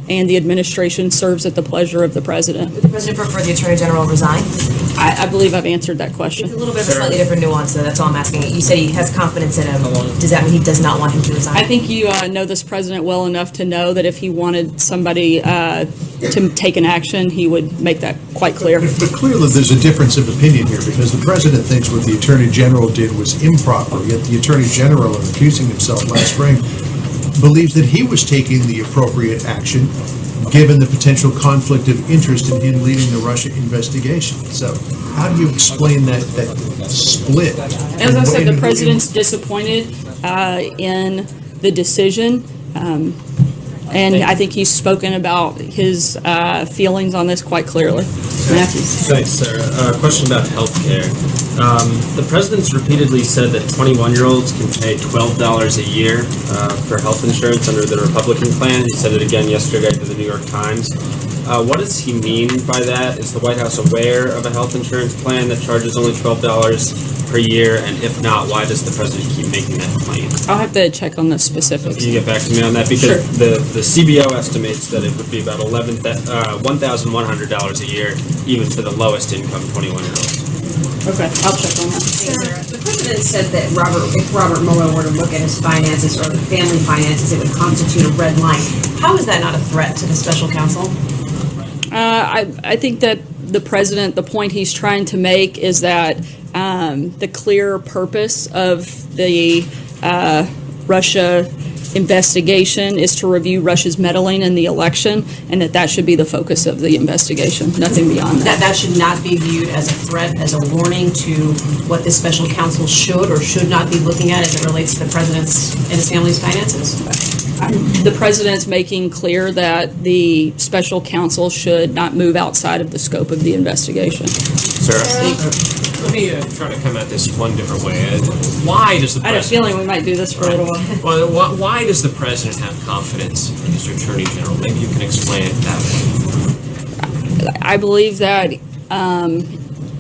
and the administration serves at the pleasure of the president. Would the president prefer the Attorney General resign? I believe I've answered that question. It's a little bit of a slightly different nuance, so that's all I'm asking. You say he has confidence in him. Does that mean he does not want him to resign? I think you know this president well enough to know that if he wanted somebody to take an action, he would make that quite clear. But clearly there's a difference of opinion here, because the president thinks what the Attorney General did was improper, yet the Attorney General, in accusing himself last spring, believes that he was taking the appropriate action given the potential conflict of interest in him leading the Russia investigation. So how do you explain that split? As I said, the president's disappointed in the decision, and I think he's spoken about his feelings on this quite clearly. Matthew. Thanks, Sarah. Question about health care. The president's repeatedly said that 21-year-olds can pay $12 a year for health insurance under the Republican plan. He said it again yesterday to the New York Times. What does he mean by that? Is the White House aware of a health insurance plan that charges only $12 per year? And if not, why does the president keep making that claim? I'll have to check on the specifics. Can you get back to me on that? Because Sure. the CBO estimates that it would be about $1,100 a year, even for the lowest income 21-year-olds. Okay, I'll check on that. The president said that if Robert Mueller were to look at his finances or the family finances, it would constitute a red line. How is that not a threat to the special counsel? I think that the president, the point he's trying to make is that the clear purpose of the Russia investigation is to review Russia's meddling in the election, and that should be the focus of the investigation, nothing beyond that. That should not be viewed as a threat, as a warning to what the special counsel should or should not be looking at as it relates to the president's and his family's finances? The president's making clear that the special counsel should not move outside of the scope of the investigation. Sarah? Let me try to come at this one different way. Why does the president... I had a feeling we might do this for a little while. Well, why does the president have confidence in his Attorney General? Maybe you can explain it that way. I believe that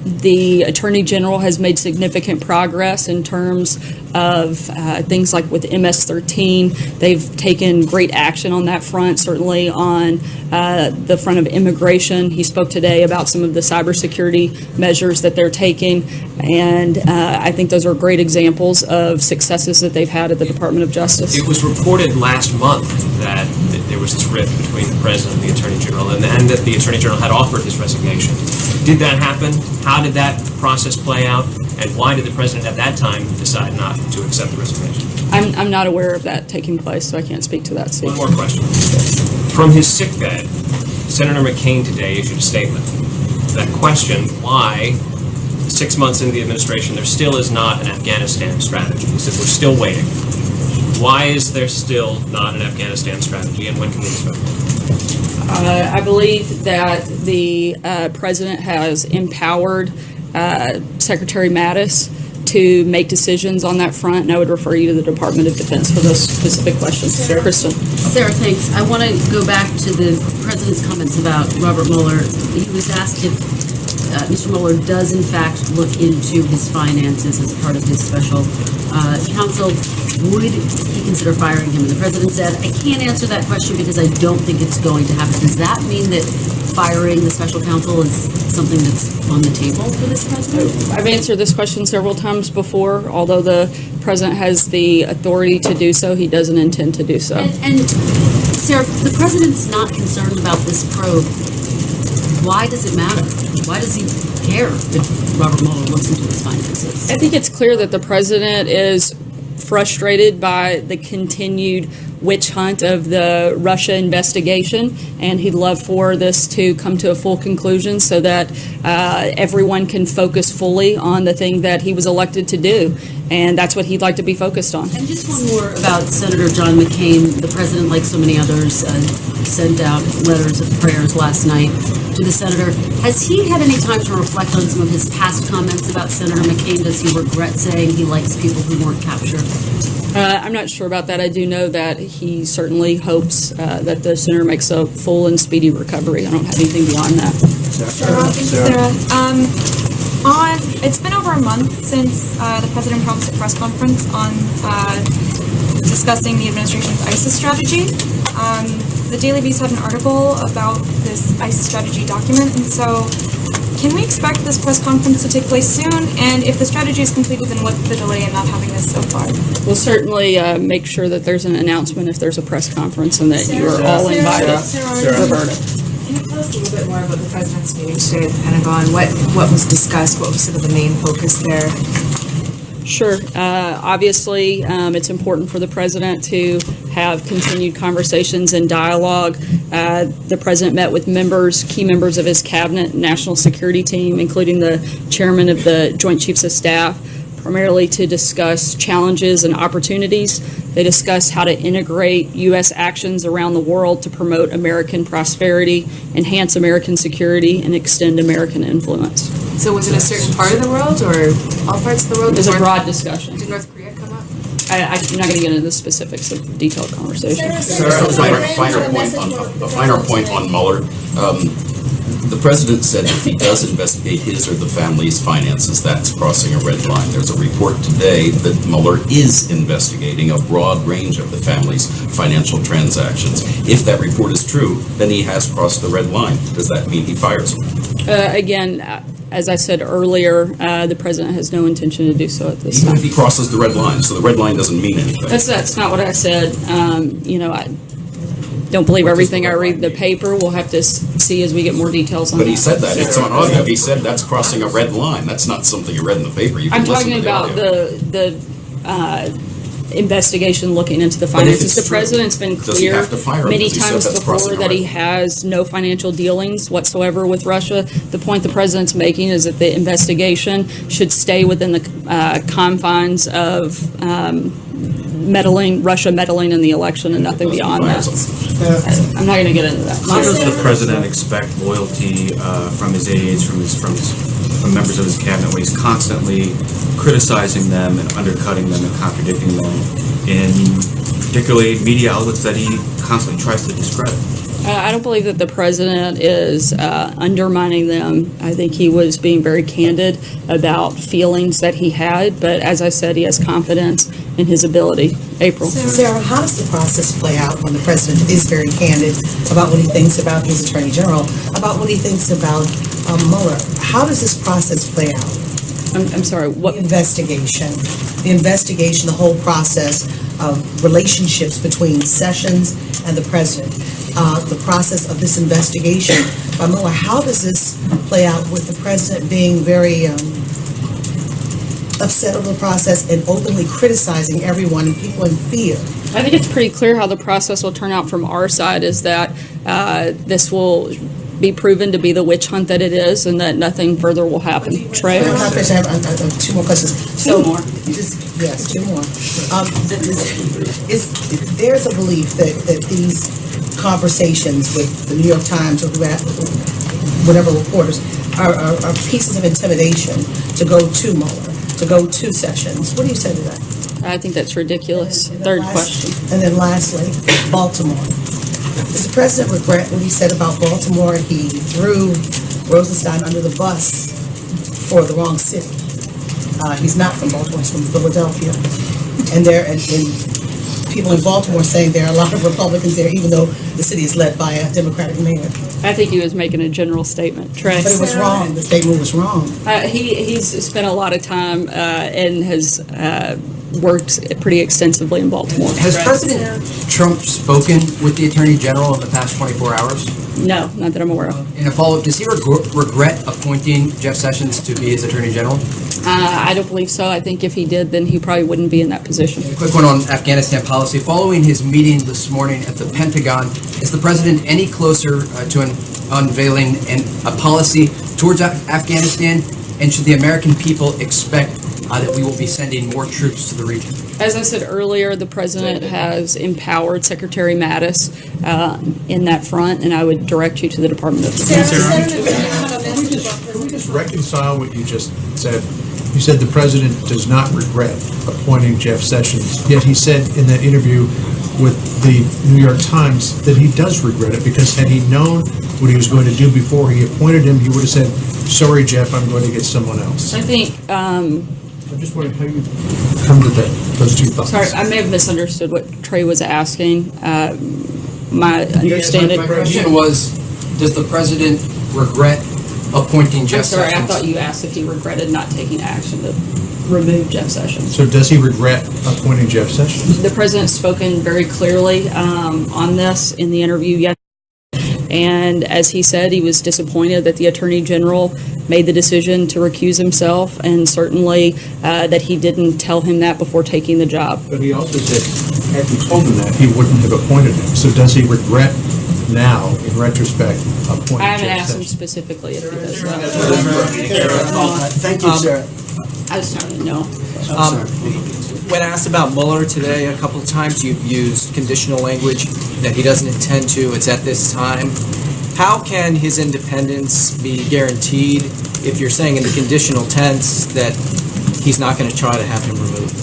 the Attorney General has made significant progress in terms of things like with MS-13. They've taken great action on that front, certainly on the front of immigration. He spoke today about some of the cybersecurity measures that they're taking, and I think those are great examples of successes that they've had at the Department of Justice. It was reported last month that there was this rift between the president and the Attorney General, and that the Attorney General had offered his resignation. Did that happen? How did that process play out? And why did the president at that time decide not to accept the resignation? I'm not aware of that taking place, so I can't speak to that. One more question. From his sickbed, Senator McCain today issued a statement that questioned why 6 months into the administration there still is not an Afghanistan strategy. He said we're still waiting. Why is there still not an Afghanistan strategy, and when can we expect it? I believe that the president has empowered Secretary Mattis to make decisions on that front, and I would refer you to the Department of Defense for those specific questions. Kristen. Sarah, thanks. I want to go back to the president's comments about Robert Mueller. He was asked if Mr. Mueller does in fact look into his finances as part of his special counsel. Would he consider firing him? And the president said, I can't answer that question because I don't think it's going to happen. Does that mean that firing the special counsel is something that's on the table for this president? I've answered this question several times before. Although the president has the authority to do so, he doesn't intend to do so. And Sarah, the president's not concerned about this probe. Why does it matter? Why does he care if Robert Mueller looks into his finances? I think it's clear that the president is frustrated by the continued witch hunt of the Russia investigation, and he'd love for this to come to a full conclusion so that everyone can focus fully on the thing that he was elected to do, and that's what he'd like to be focused on. And just one more about Senator John McCain. The president, like so many others, sent out letters of prayers last night to the senator. Has he had any time to reflect on some of his past comments about Senator McCain? Does he regret saying he likes people who weren't captured? I'm not sure about that. I do know that he certainly hopes that the senator makes a full and speedy recovery. I don't have anything beyond that. Sarah, thank you, Sarah. It's been over a month since the president promised a press conference on discussing the administration's ISIS strategy. The Daily Beast had an article about this ISIS strategy document, and so can we expect this press conference to take place soon? And if the strategy is completed, then what's the delay in not having this so far? We'll certainly make sure that there's an announcement if there's a press conference and that you are all invited. Roberta. Can you tell us a little bit more about the president's meeting today at the Pentagon? What was discussed? What was sort of the main focus there? Sure. Obviously, it's important for the president to have continued conversations and dialogue. The president met with key members of his cabinet and national security team, including the chairman of the Joint Chiefs of Staff, primarily to discuss challenges and opportunities. They discussed how to integrate U.S. actions around the world to promote American prosperity, enhance American security, and extend American influence. So was it a certain part of the world or all parts of the world? It was a broad discussion. Did North Korea come up? I'm not going to get into the specifics of detailed conversation. A finer point on Mueller. The president said if he does investigate his or the family's finances, that's crossing a red line. There's a report today that Mueller is investigating a broad range of the family's financial transactions. If that report is true, then he has crossed the red line. Does that mean he fires him? Again, as I said earlier, the president has no intention to do so at this Even time. if he crosses the red line, so the red line doesn't mean anything. That's not what I said. I don't believe everything I read in the paper. We'll have to see as we get more details on that. But he said that. It's on audio. He said that's crossing a red line. That's not something you read in the paper. You can I'm listen talking to the about audio. the investigation looking into the But if finances. it's The true, president's been does he clear have to fire him? many Because he said times that's crossing before a that he red line. has no financial dealings whatsoever with Russia. The point the president's making is that the investigation should stay within the confines of Russia meddling in the election and nothing beyond that. I'm not going to get into that. How does the president expect loyalty from his aides, from members of his cabinet, when he's constantly criticizing them and undercutting them and contradicting them in particularly media outlets that he constantly tries to discredit? I don't believe that the president is undermining them. I think he was being very candid about feelings that he had, but as I said, he has confidence in his ability. April. Sarah, how does the process play out when the president is very candid about what he thinks about his attorney general, about what he thinks about Mueller? How does this process play out? I'm sorry, what? The investigation, the whole process of relationships between Sessions and the president, the process of this investigation by Mueller. How does this play out with the president being very upset over the process and openly criticizing everyone and people in fear? I think it's pretty clear how the process will turn out from our side is that this will be proven to be the witch hunt that it is and that nothing further will happen. Trey? I have two more questions. Two more. Yes, two more. There's a belief that these conversations with the New York Times or whatever reporters are pieces of intimidation to go to Mueller, to go to Sessions. What do you say to that? I think that's ridiculous. Third question. And then lastly, Baltimore. Does the president regret what he said about Baltimore? He threw Rosenstein under the bus for the wrong city. He's not from Baltimore, he's from Philadelphia. And people in Baltimore saying there are a lot of Republicans there, even though the city is led by a Democratic mayor. I think he was making a general statement. Trey? But it was wrong. The statement was wrong. He's spent a lot of time and has worked pretty extensively in Baltimore. Has President Trump spoken with the Attorney General in the past 24 hours? No, not that I'm aware of. In a follow-up, does he regret appointing Jeff Sessions to be his Attorney General? I don't believe so. I think if he did, then he probably wouldn't be in that position. A quick one on Afghanistan policy. Following his meeting this morning at the Pentagon, is the president any closer to unveiling a policy towards Afghanistan? And should the American people expect that we will be sending more troops to the region? As I said earlier, the president has empowered Secretary Mattis in that front, and I would direct you to the Department of Defense. Can we just reconcile what you just said? You said the president does not regret appointing Jeff Sessions, yet he said in that interview with the New York Times that he does regret it because had he known what he was going to do before he appointed him, he would have said, sorry, Jeff, I'm going to get someone else. I think, I'm just wondering how you come to those two thoughts. sorry, I may have misunderstood what Trey was asking. My understanding. My question was, does the president regret appointing Jeff I'm sorry, I Sessions? thought you asked if he regretted not taking action to remove Jeff Sessions. So does he regret appointing Jeff Sessions? The president's spoken very clearly on this in the interview yesterday. And as he said, he was disappointed that the Attorney General made the decision to recuse himself, and certainly that he didn't tell him that before taking the job. But he also said, had he told him that, he wouldn't have appointed him. So does he regret now, in retrospect, appointing I haven't Jeff asked him Sessions? specifically if he does that. Thank you, Sarah. I was trying to know. When asked about Mueller today a couple of times, you've used conditional language that he doesn't intend to, it's at this time. How can his independence be guaranteed if you're saying in the conditional tense that he's not going to try to have him removed?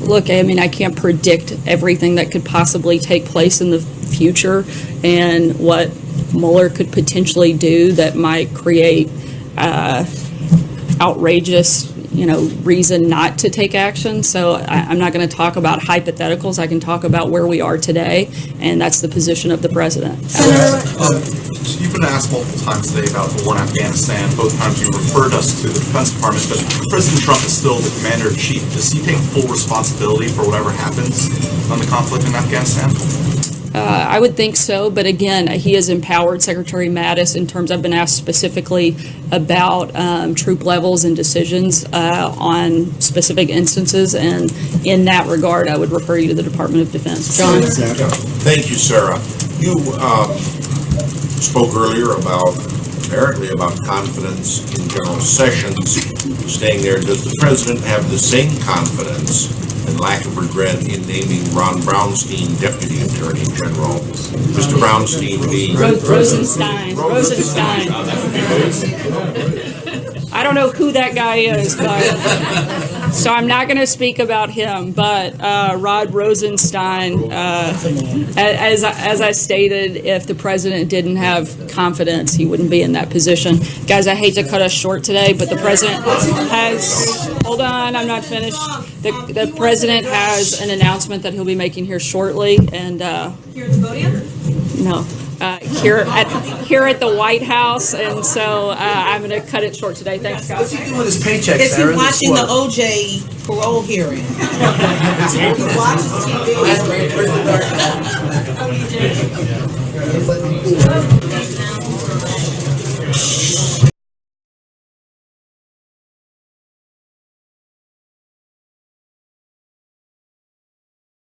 Look, I mean, I can't predict everything that could possibly take place in the future and what Mueller could potentially do that might create outrageous, reason not to take action. So I'm not going to talk about hypotheticals. I can talk about where we are today, and that's the position of the president. You've been asked multiple times today about the war in Afghanistan. Both times you referred us to the Defense Department, but President Trump is still the commander-in-chief. Does he take full responsibility for whatever happens on the conflict in Afghanistan? I would think so, but again, he has empowered Secretary Mattis in terms, I've been asked specifically about troop levels and decisions on specific instances, and in that regard, I would refer you to the Department of Defense. John? Thank you, Sarah. You spoke earlier apparently about confidence in General Sessions staying there. Does the president have the same confidence and lack of regret in naming Ron Brownstein Deputy Attorney General? Mr. Brownstein being... Rosenstein. I don't know who that guy is, but so I'm not going to speak about him. But Rod Rosenstein, as I stated, if the president didn't have confidence, he wouldn't be in that position. Guys, I hate to cut us short today, but the president has. Hold on, I'm not finished. The president has an announcement that he'll be making here shortly, and Here at the podium? no. Here at the White House, and so I'm going to cut it short today. Thanks, guys. What's he doing with his paycheck, Is he Sarah? watching the OJ parole hearing? He watches TV.